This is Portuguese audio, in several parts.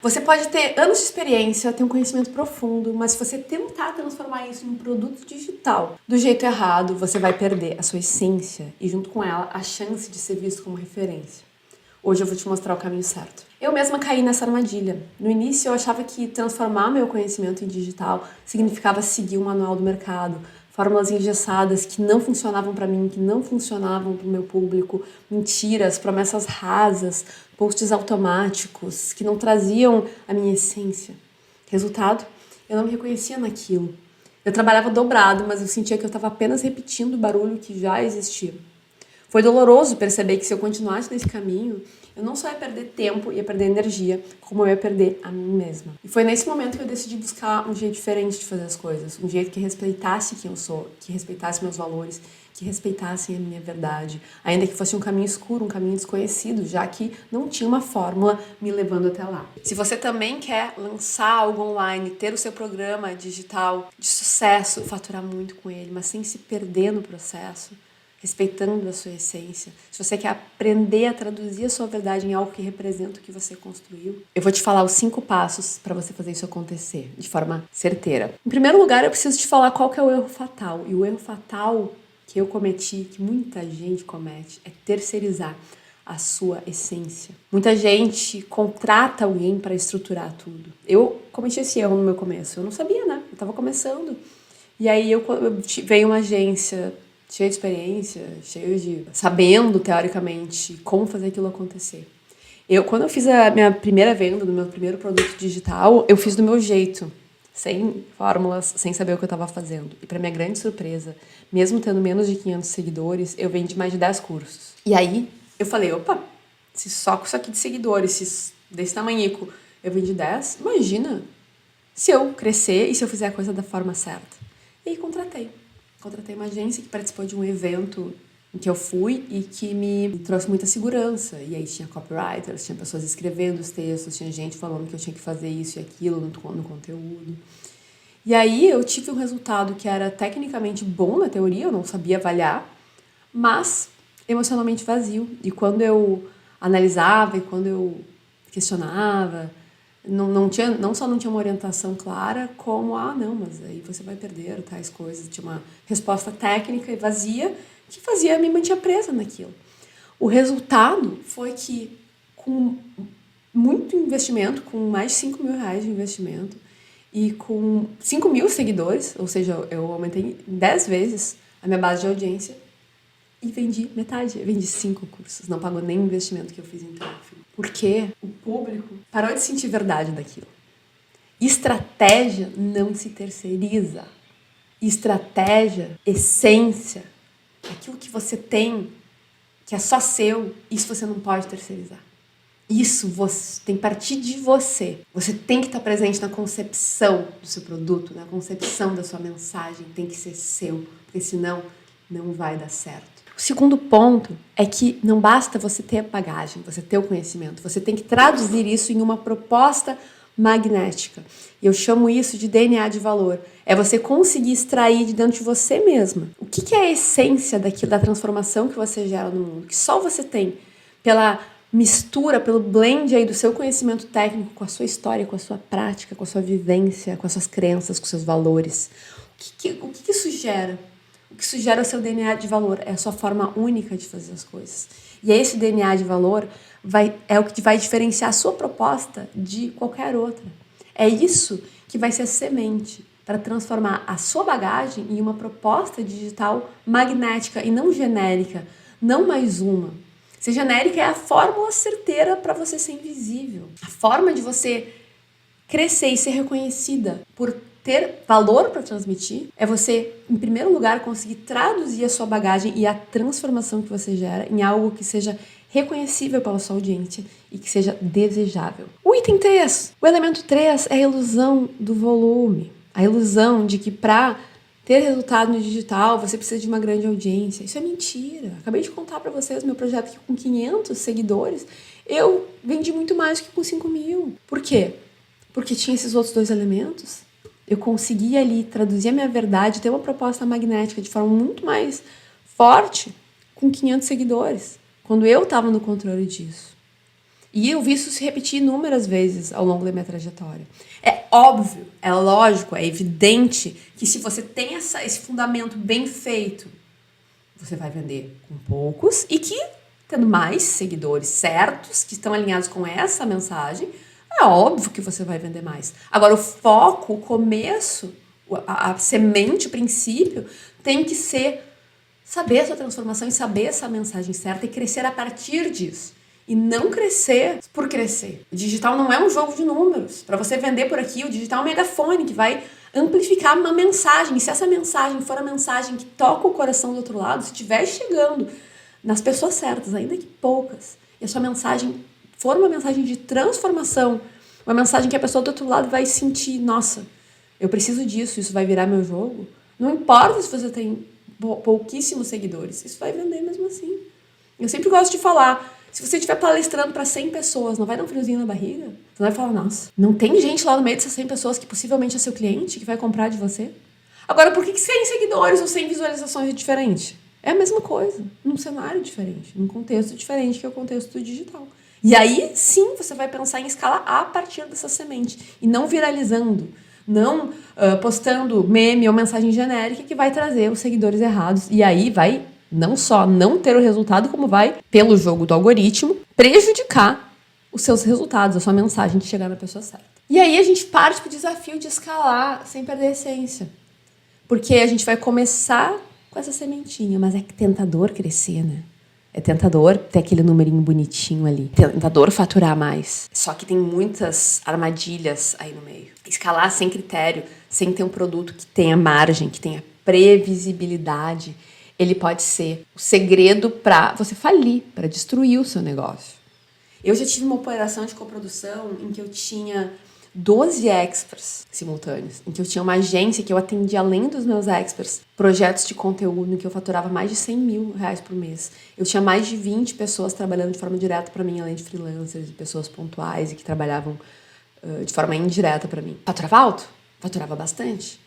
Você pode ter anos de experiência, ter um conhecimento profundo, mas se você tentar transformar isso em um produto digital do jeito errado, você vai perder a sua essência e, junto com ela, a chance de ser visto como referência. Hoje eu vou te mostrar o caminho certo. Eu mesma caí nessa armadilha. No início eu achava que transformar meu conhecimento em digital significava seguir o manual do mercado, fórmulas engessadas que não funcionavam para mim, que não funcionavam para o meu público, mentiras, promessas rasas, posts automáticos que não traziam a minha essência. Resultado, eu não me reconhecia naquilo. Eu trabalhava dobrado, mas eu sentia que eu estava apenas repetindo o barulho que já existia. Foi doloroso perceber que se eu continuasse nesse caminho, eu não só ia perder tempo, ia perder energia, como eu ia perder a mim mesma. E foi nesse momento que eu decidi buscar um jeito diferente de fazer as coisas, um jeito que respeitasse quem eu sou, que respeitasse meus valores, que respeitassem a minha verdade, ainda que fosse um caminho escuro, um caminho desconhecido, já que não tinha uma fórmula me levando até lá. Se você também quer lançar algo online, ter o seu programa digital de sucesso, faturar muito com ele, mas sem se perder no processo, respeitando a sua essência, se você quer aprender a traduzir a sua verdade em algo que representa o que você construiu, eu vou te falar os 5 passos para você fazer isso acontecer de forma certeira. Em primeiro lugar, eu preciso te falar qual que é o erro fatal. E o erro fatal que eu cometi, que muita gente comete, é terceirizar a sua essência. Muita gente contrata alguém para estruturar tudo. Eu cometi esse erro no meu começo. Eu não sabia, né? Eu estava começando. E aí veio uma agência cheio de experiência, sabendo, teoricamente, como fazer aquilo acontecer. Quando eu fiz a minha primeira venda do meu primeiro produto digital, eu fiz do meu jeito, sem fórmulas, sem saber o que eu estava fazendo. E para minha grande surpresa, mesmo tendo menos de 500 seguidores, eu vendi mais de 10 cursos. E aí, eu falei, opa, se só com isso aqui de seguidores, se desse tamanhico, eu vendi 10, imagina se eu crescer e se eu fizer a coisa da forma certa. E aí, contratei uma agência que participou de um evento em que eu fui e que me trouxe muita segurança. E aí tinha copywriters, tinha pessoas escrevendo os textos, tinha gente falando que eu tinha que fazer isso e aquilo no conteúdo. E aí eu tive um resultado que era tecnicamente bom na teoria, eu não sabia avaliar, mas emocionalmente vazio. E quando eu analisava e quando eu questionava, não só não tinha uma orientação clara, como, não, mas aí você vai perder tais coisas. Tinha uma resposta técnica e vazia que me mantinha presa naquilo. O resultado foi que, com muito investimento, com mais de 5 mil reais de investimento, e com 5 mil seguidores, ou seja, eu aumentei 10 vezes a minha base de audiência, e vendi metade, eu vendi 5 cursos, não pagou nem o investimento que eu fiz em tráfego. Porque o público parou de sentir verdade daquilo. Estratégia não se terceiriza. Estratégia, essência, aquilo que você tem, que é só seu, isso você não pode terceirizar. Isso você tem que partir de você. Você tem que estar presente na concepção do seu produto, na concepção da sua mensagem, tem que ser seu, porque senão não vai dar certo. O segundo ponto é que não basta você ter a bagagem, você ter o conhecimento, você tem que traduzir isso em uma proposta magnética. E eu chamo isso de DNA de valor. É você conseguir extrair de dentro de você mesma. O que é a essência daquilo, da transformação que você gera no mundo? Que só você tem pela mistura, pelo blend aí do seu conhecimento técnico com a sua história, com a sua prática, com a sua vivência, com as suas crenças, com os seus valores. O que isso gera? O que isso gera é o seu DNA de valor, é a sua forma única de fazer as coisas. E esse DNA de valor é o que vai diferenciar a sua proposta de qualquer outra. É isso que vai ser a semente para transformar a sua bagagem em uma proposta digital magnética e não genérica, não mais uma. Ser genérica é a fórmula certeira para você ser invisível. A forma de você crescer e ser reconhecida por ter valor para transmitir é você, em primeiro lugar, conseguir traduzir a sua bagagem e a transformação que você gera em algo que seja reconhecível pela sua audiência e que seja desejável. O item 3, o elemento 3 é a ilusão do volume. A ilusão de que para ter resultado no digital você precisa de uma grande audiência. Isso é mentira. Acabei de contar para vocês meu projeto que com 500 seguidores eu vendi muito mais que com 5 mil. Por quê? Porque tinha esses outros 2 elementos. Eu consegui ali traduzir a minha verdade, ter uma proposta magnética de forma muito mais forte com 500 seguidores, quando eu estava no controle disso. E eu vi isso se repetir inúmeras vezes ao longo da minha trajetória. É óbvio, é lógico, é evidente que se você tem esse fundamento bem feito, você vai vender com poucos e que, tendo mais seguidores certos, que estão alinhados com essa mensagem, é óbvio que você vai vender mais. Agora, o foco, o começo, a semente, o princípio, tem que ser saber a sua transformação e saber essa mensagem certa e crescer a partir disso. E não crescer por crescer. O digital não é um jogo de números. Para você vender por aqui, o digital é um megafone que vai amplificar uma mensagem. E se essa mensagem for a mensagem que toca o coração do outro lado, se estiver chegando nas pessoas certas, ainda que poucas, e a sua mensagem for uma mensagem de transformação, uma mensagem que a pessoa do outro lado vai sentir, nossa, eu preciso disso, isso vai virar meu jogo. Não importa se você tem pouquíssimos seguidores, isso vai vender mesmo assim. Eu sempre gosto de falar, se você estiver palestrando para 100 pessoas, não vai dar um friozinho na barriga? Você vai falar, nossa, não tem gente lá no meio dessas 100 pessoas que possivelmente é seu cliente, que vai comprar de você? Agora, por que 100 seguidores ou 100 visualizações é diferente? É a mesma coisa, num cenário diferente, num contexto diferente que é o contexto do digital. E aí, sim, você vai pensar em escalar a partir dessa semente e não viralizando, não postando meme ou mensagem genérica que vai trazer os seguidores errados. E aí vai não só não ter o resultado, como vai, pelo jogo do algoritmo, prejudicar os seus resultados, a sua mensagem de chegar na pessoa certa. E aí a gente parte para o desafio de escalar sem perder a essência. Porque a gente vai começar com essa sementinha, mas é tentador crescer, né? É tentador ter aquele numerinho bonitinho ali. Tentador faturar mais. Só que tem muitas armadilhas aí no meio. Escalar sem critério, sem ter um produto que tenha margem, que tenha previsibilidade, ele pode ser o segredo para você falir, para destruir o seu negócio. Eu já tive uma operação de coprodução em que eu tinha 12 experts simultâneos, em que eu tinha uma agência que eu atendia além dos meus experts, projetos de conteúdo em que eu faturava mais de 100 mil reais por mês. Eu tinha mais de 20 pessoas trabalhando de forma direta para mim, além de freelancers e pessoas pontuais e que trabalhavam de forma indireta para mim. Faturava alto? Faturava bastante.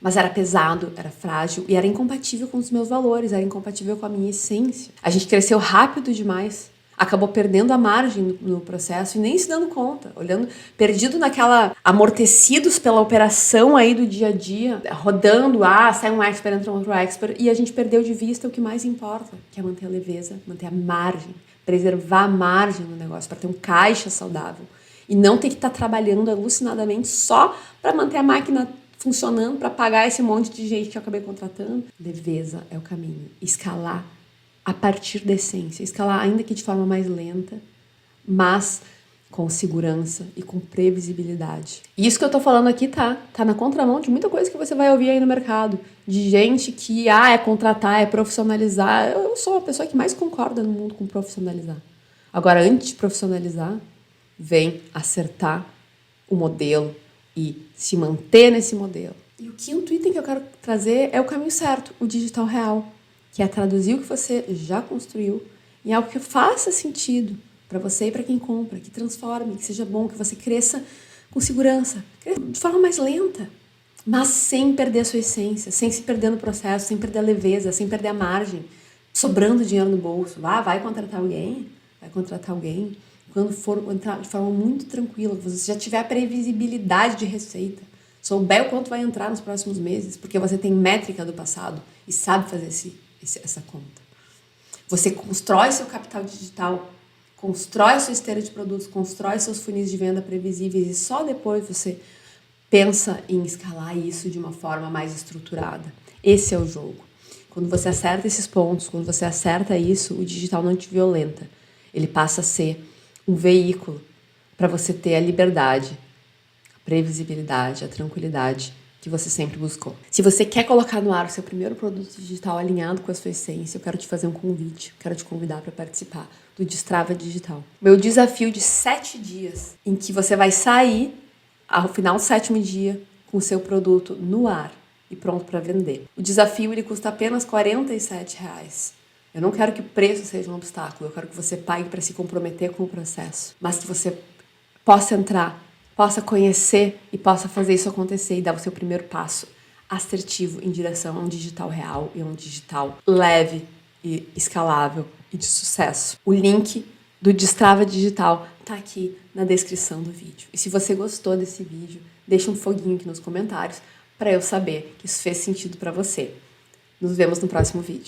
Mas era pesado, era frágil e era incompatível com os meus valores, era incompatível com a minha essência. A gente cresceu rápido demais, acabou perdendo a margem no processo e nem se dando conta, olhando, perdido naquela, amortecidos pela operação aí do dia a dia, rodando, sai um expert, entra um outro expert, e a gente perdeu de vista o que mais importa, que é manter a leveza, manter a margem, preservar a margem no negócio, para ter um caixa saudável. E não ter que estar trabalhando alucinadamente só para manter a máquina funcionando, para pagar esse monte de gente que eu acabei contratando. Leveza é o caminho. Escalar a partir da essência. Escalar ainda que de forma mais lenta, mas com segurança e com previsibilidade. E isso que eu tô falando aqui tá na contramão de muita coisa que você vai ouvir aí no mercado. De gente que, é contratar, é profissionalizar. Eu sou a pessoa que mais concorda no mundo com profissionalizar. Agora, antes de profissionalizar, vem acertar o modelo e se manter nesse modelo. E o quinto item que eu quero trazer é o caminho certo, o digital real, que é traduzir o que você já construiu em algo que faça sentido para você e para quem compra, que transforme, que seja bom, que você cresça com segurança, de forma mais lenta, mas sem perder a sua essência, sem se perder no processo, sem perder a leveza, sem perder a margem, sobrando dinheiro no bolso. Vai contratar alguém, quando for entrar de forma muito tranquila, você já tiver a previsibilidade de receita, souber o quanto vai entrar nos próximos meses, porque você tem métrica do passado e sabe fazer essa conta. Você constrói seu capital digital, constrói sua esteira de produtos, constrói seus funis de venda previsíveis e só depois você pensa em escalar isso de uma forma mais estruturada. Esse é o jogo. Quando você acerta esses pontos, quando você acerta isso, o digital não te violenta. Ele passa a ser um veículo para você ter a liberdade, a previsibilidade, a tranquilidade que você sempre buscou. Se você quer colocar no ar o seu primeiro produto digital alinhado com a sua essência, eu quero te fazer um convite, quero te convidar para participar do Destrava Digital. Meu desafio de 7 dias, em que você vai sair ao final do 7º dia com o seu produto no ar e pronto para vender. O desafio ele custa apenas R$ 47. Eu não quero que o preço seja um obstáculo, eu quero que você pague para se comprometer com o processo, mas que você possa entrar, possa conhecer e possa fazer isso acontecer e dar o seu primeiro passo assertivo em direção a um digital real e a um digital leve e escalável e de sucesso. O link do Destrava Digital tá aqui na descrição do vídeo. E se você gostou desse vídeo, deixa um foguinho aqui nos comentários para eu saber que isso fez sentido para você. Nos vemos no próximo vídeo.